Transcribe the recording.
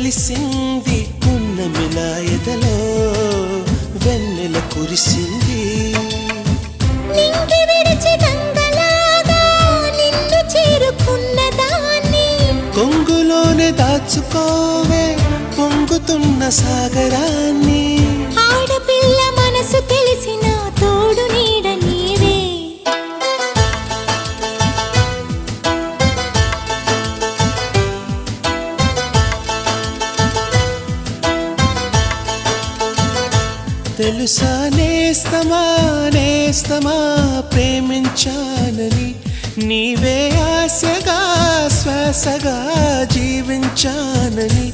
తెలిసింది పున్నమిలా ఎదలో వెన్నెల కురిసింది నింగి విడిచి గంగలాగా నిన్ను చేరుకున్నదాన్ని కొంగులోనే దాచుకోవే పొంగుతున్న సాగరాన్ని ఆడపిల్ల మనసు తెలిసిన తోడు నీడ నీవే తెలుసా నేస్తమా నేస్తమా ప్రేమించానని నీవే ఆశగా శ్వాసగా జీవించానని